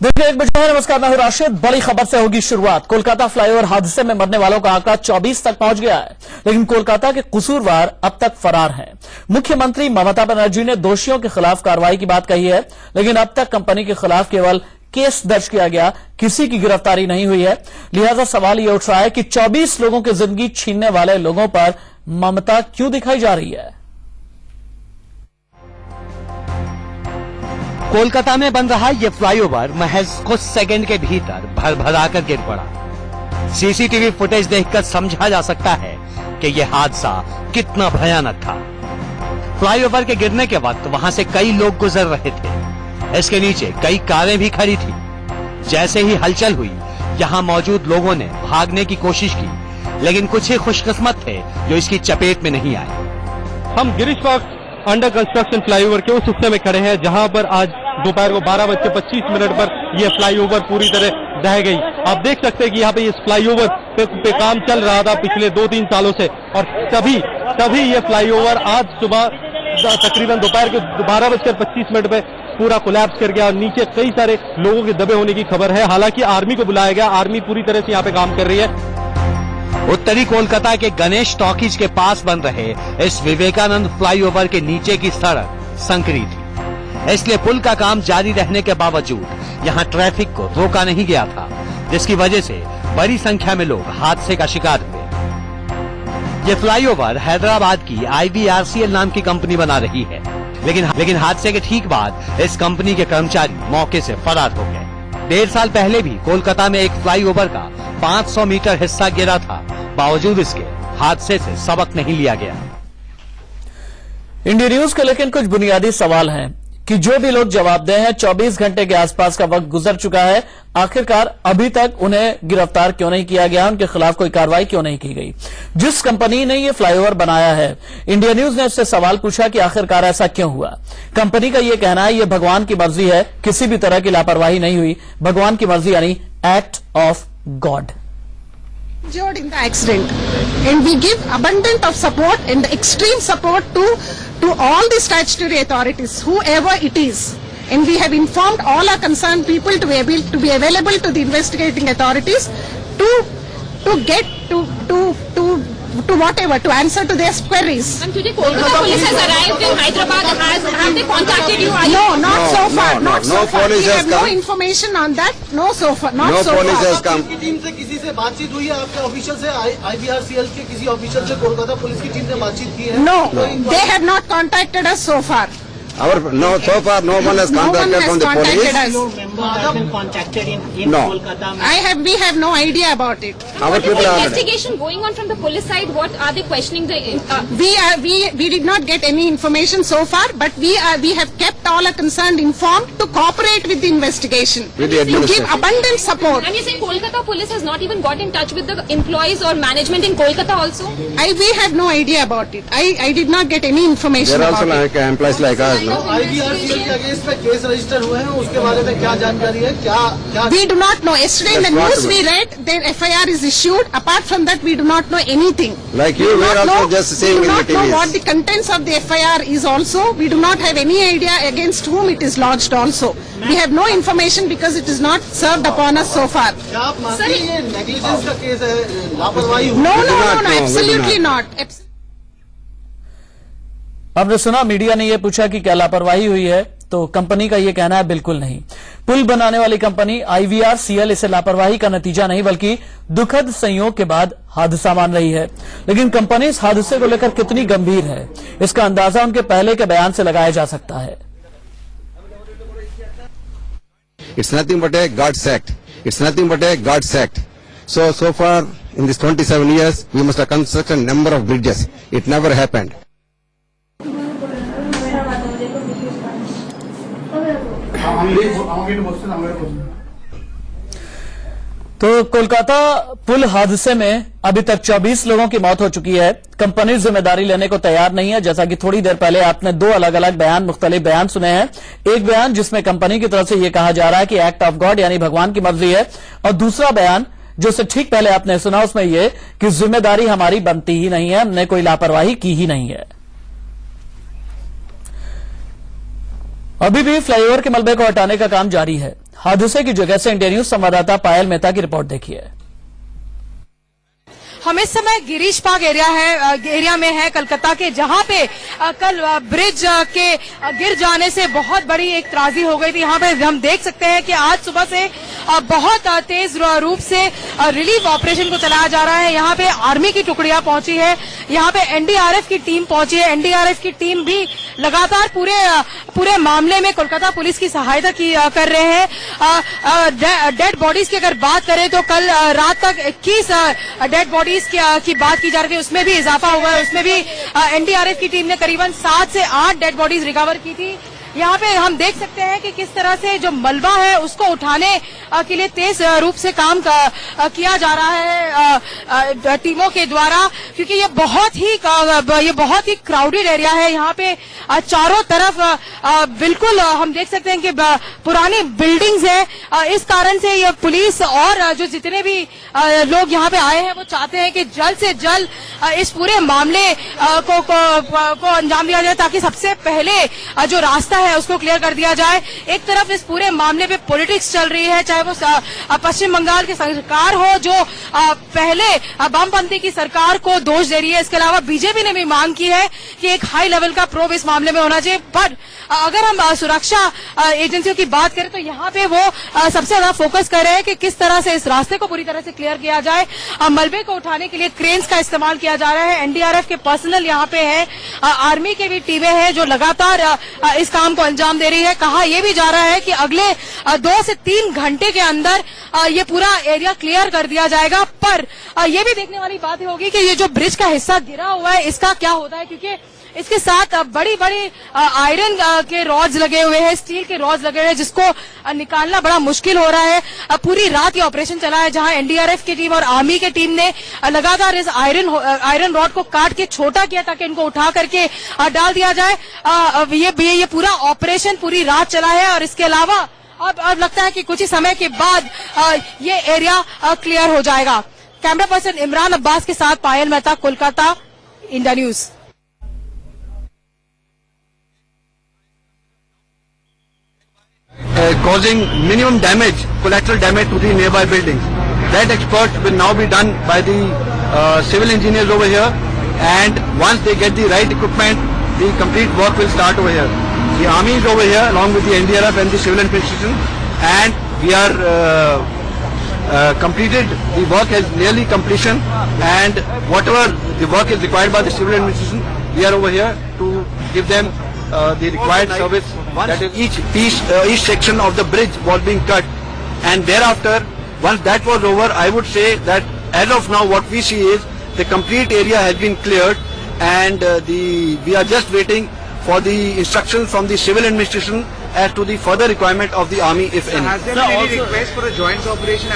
देखिए, एक बजे है। नमस्कार, मैं हूं राशिद। बड़ी खबर से होगी शुरुआत। कोलकाता फ्लाईओवर हादसे में मरने वालों का आंकड़ा 24 तक पहुंच गया है, लेकिन कोलकाता के कसूरवार अब तक फरार हैं। मुख्यमंत्री ममता बनर्जी ने दोषियों के खिलाफ कार्रवाई की बात कही है, लेकिन अब तक कंपनी के खिलाफ केवल केस दर्ज किया गया, किसी की गिरफ्तारी नहीं हुई है। लिहाजा सवाल यह उठ रहा है कि 24 लोगों की जिंदगी छीनने वाले लोगों पर ममता क्यों दिखाई जा रही है। कोलकाता में बन रहा ये फ्लाईओवर महज कुछ सेकंड के भीतर भरभराकर गिर पड़ा। सीसीटीवी फुटेज देखकर समझा जा सकता है कि यह हादसा कितना भयानक था। फ्लाईओवर के गिरने के वक्त वहां से कई लोग गुजर रहे थे। इसके नीचे कई कारें भी खड़ी थी। जैसे ही हलचल हुई, यहाँ मौजूद लोगों ने भागने की कोशिश की, लेकिन कुछ ही खुशकिस्मत थे जो इसकी चपेट में नहीं आए। हम Girish park under construction flyover के उस हिस्से में खड़े हैं जहां पर आज दोपहर को 12:25 पर यह फ्लाईओवर पूरी तरह ढह गई। आप देख सकते हैं कि यहाँ पे इस फ्लाईओवर पे काम चल रहा था पिछले 2-3 सालों से, और तभी ये फ्लाईओवर आज सुबह तकरीबन दोपहर के 12:25 पे पूरा कोलैप्स कर गया और नीचे कई सारे लोगों के दबे होने की खबर है। हालांकि आर्मी को बुलाया गया, आर्मी पूरी तरह से यहाँ पे काम कर रही है। उत्तरी कोलकाता के गणेश टॉकीज के पास बन रहे इस विवेकानंद फ्लाईओवर के नीचे की सड़क संकरी थी, इसलिए पुल का काम जारी रहने के बावजूद यहां ट्रैफिक को रोका नहीं गया था, जिसकी वजह से बड़ी संख्या में लोग हादसे का शिकार हुए। ये फ्लाईओवर हैदराबाद की IVRCL नाम की कंपनी बना रही है, लेकिन हादसे के ठीक बाद इस कंपनी के कर्मचारी मौके से फरार हो गए। 1.5 साल पहले भी कोलकाता में एक फ्लाईओवर का 500 मीटर हिस्सा गिरा था, बावजूद इसके हादसे से सबक नहीं लिया गया। इंडिया न्यूज के लेकिन कुछ बुनियादी सवाल हैं कि जो भी लोग जवाबदेह हैं, 24 घंटे के आसपास का वक्त गुजर चुका है, आखिरकार अभी तक उन्हें गिरफ्तार क्यों नहीं किया गया, उनके खिलाफ कोई कार्रवाई क्यों नहीं की गई। जिस कंपनी ने ये फ्लाईओवर बनाया है, इंडिया न्यूज ने उससे सवाल पूछा कि आखिरकार ऐसा क्यों हुआ। कंपनी का ये कहना है, ये भगवान की मर्जी है, किसी भी तरह की लापरवाही नहीं हुई। भगवान की मर्जी यानी act of God. Injured in the accident, and we give abundant of support and extreme support to all the statutory authorities, whoever it is, and we have informed all our concerned people to be available to the investigating authorities to get to whatever, to answer to their queries. And today Kolkata police has arrived in Hyderabad. Have they contacted you? No, not so far. Not so far. police We has have no come. information on that. No, so far. Not No so police far. has come. आपकी team से किसी से बातचीत हुई है? आपके official से IVRCL के किसी ऑफिशियल से कोलकाता पुलिस की टीम ने बातचीत की है? No, they have not contacted us so far. So far no one has contacted from the contacted police. us. Member have been contacted in No. Kolkata. We have no idea about it. Our What is people the are investigation going on from the police side? What are they questioning the? We did not get any information so far, but we have kept all our concerned informed to cooperate with the investigation. With the to give administration. abundant support. And you say Kolkata police has not even got in touch with the employees or management in Kolkata also? We have no idea about it. I did not get any information There are also about it. like employees like us. No? IVRCL के against पे case register हुए हैं, उसके बारे में क्या जानकारी है? क्या We do not know. Yesterday in the That's news what- we read, then FIR is issued. Apart from that, we do not know anything. Like We you do were not also know- just seeing we do in the not know TVs. what the contents of the FIR is also. We do not have any idea against whom it is lodged also. We have no information because it is not served upon us so far. क्या आप मानते हैं ये negligence का case है, लापरवाही हुई? No, We do no, not no, no, know. We do absolutely not. not. आपने सुना, मीडिया ने यह पूछा कि क्या लापरवाही हुई है, तो कंपनी का यह कहना है बिल्कुल नहीं। पुल बनाने वाली कंपनी IVRCL इसे लापरवाही का नतीजा नहीं बल्कि दुखद संयोग के बाद हादसा मान रही है। लेकिन कंपनी इस हादसे को लेकर कितनी गंभीर है, इसका अंदाजा उनके पहले के बयान से लगाया जा सकता है। It's nothing but a God's act. It's nothing but a God's act. So far in these 27 years, we must have constructed a number of bridges. It never happened. तो कोलकाता पुल हादसे में अभी तक 24 लोगों की मौत हो चुकी है। कंपनी जिम्मेदारी लेने को तैयार नहीं है। जैसा कि थोड़ी देर पहले आपने दो अलग अलग बयान, मुख्तलिफ बयान सुने हैं। एक बयान जिसमें कंपनी की तरफ से यह कहा जा रहा है कि एक्ट ऑफ गॉड यानी भगवान की मर्जी है, और दूसरा बयान जो से ठीक पहले आपने सुना, उसमें यह कि जिम्मेदारी हमारी बनती ही नहीं है, हमने कोई लापरवाही की ही नहीं है। अभी भी फ्लाईओवर के मलबे को हटाने का काम जारी है। हादसे की जगह से इंडिया न्यूज संवाददाता पायल मेहता की रिपोर्ट देखिए। हम इस समय गिरीश पार्क एरिया में है कलकत्ता के, जहां पे कल ब्रिज के गिर जाने से बहुत बड़ी एक त्रासदी हो गई थी। यहाँ पे हम देख सकते हैं कि आज सुबह से बहुत तेज रूप से रिलीफ ऑपरेशन को चलाया जा रहा है। यहाँ पे आर्मी की टुकड़ियां पहुंची है, यहाँ पे एनडीआरएफ की टीम पहुंची है। एनडीआरएफ की टीम भी लगातार पूरे मामले में कोलकाता पुलिस की सहायता कर रहे हैं। डेड बॉडीज की अगर बात करें तो कल रात तक 21 डेड बॉडीज की बात की जा रही थी, उसमें भी इजाफा हुआ है। उसमें भी एनडीआरएफ की टीम ने करीबन 7 से 8 डेड बॉडीज रिकवर की थी। यहाँ पे हम देख सकते हैं कि किस तरह से जो मलबा है उसको उठाने के लिए तेज रूप से काम किया जा रहा है टीमों के द्वारा, क्योंकि ये बहुत ही क्राउडेड एरिया है। यहाँ पे चारों तरफ बिल्कुल हम देख सकते हैं कि पुरानी बिल्डिंग्स है। इस कारण से ये पुलिस और जो जितने भी लोग यहाँ पे आए हैं वो चाहते हैं कि जल्द से जल्द इस पूरे मामले को अंजाम दिया जाए, ताकि सबसे पहले जो रास्ता है उसको क्लियर कर दिया जाए। एक तरफ इस पूरे मामले पे पॉलिटिक्स चल रही है, चाहे वो पश्चिम बंगाल की सरकार हो जो पहले वामपंथी की सरकार को दोष दे रही है। इसके अलावा बीजेपी ने भी मांग की है कि एक हाई लेवल का प्रोब इस मामले में होना चाहिए। पर अगर हम सुरक्षा एजेंसियों की बात करें तो यहाँ पे वो सबसे ज्यादा फोकस कर रहे हैं कि किस तरह से इस रास्ते को पूरी तरह से क्लियर किया जाए। मलबे को उठाने के लिए क्रेन्स का इस्तेमाल किया जा रहा है। एनडीआरएफ के पर्सनल यहाँ पे है, आर्मी के भी टीमें हैं जो लगातार इस काम को अंजाम दे रही है। कहा यह भी जा रहा है कि अगले 2 से 3 घंटे के अंदर ये पूरा एरिया क्लियर कर दिया जाएगा। पर ये भी देखने वाली बात होगी कि ये जो ब्रिज का हिस्सा गिरा हुआ है इसका क्या होता है, क्योंकि इसके साथ बड़ी बड़ी आयरन के रॉड्स लगे हुए हैं, स्टील के रॉड्स लगे हुए हैं, जिसको निकालना बड़ा मुश्किल हो रहा है। पूरी रात ये ऑपरेशन चला है, जहां एनडीआरएफ की टीम और आर्मी की टीम ने लगातार इस आयरन रॉड को काट के छोटा किया ताकि इनको उठा करके डाल दिया जाए। ये पूरा ऑपरेशन पूरी रात चला है और इसके अलावा अब लगता है कि कुछ ही समय के बाद ये एरिया क्लियर हो जाएगा। कैमरा पर्सन इमरान अब्बास के साथ Payal Mehta, Kolkata, India News. Causing minimum damage, collateral damage to the nearby buildings. That expert will now be done by the civil engineers over here, and once they get the right equipment, the complete work will start over here. The army is over here along with the NDRF and the civil administration, and we are completed. The work has nearly completion, and whatever the work is required by the civil administration, we are over here to give them the required service. That is, each section of the bridge was being cut, and thereafter, once that was over, I would say that as of now, what we see is the complete area has been cleared, and we are just waiting for the instructions from the civil administration as to the further requirement of the army, if any. Has there been any request for a joint operation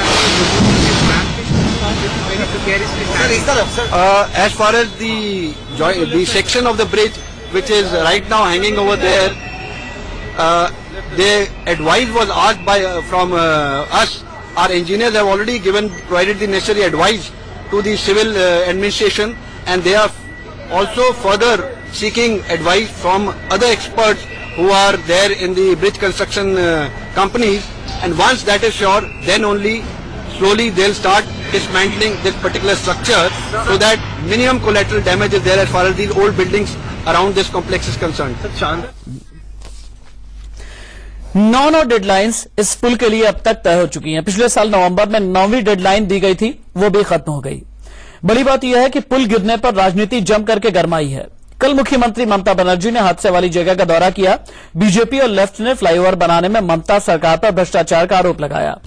as far as the section of the bridge which is right now hanging over there, the advice was asked from us. Our engineers have already provided the necessary advice to the civil administration, and they are also further seeking advice from other experts who are there in the bridge construction companies. And once that is sure, then only slowly they'll start dismantling this particular structure so that minimum collateral damage is there as far as these old buildings around this complex is concerned. 9 deadlines इस पुल के लिए अब तक तय हो चुकी हैं। पिछले साल नवंबर में 9वीं डेडलाइन दी गई थी, वो भी खत्म हो गई। बड़ी बात यह है कि पुल गिरने पर राजनीति जम करके गरमाई है। कल मुख्यमंत्री ममता बनर्जी ने हादसे वाली जगह का दौरा किया। बीजेपी और लेफ्ट ने फ्लाईओवर बनाने में ममता सरकार पर भ्रष्टाचार का आरोप लगाया।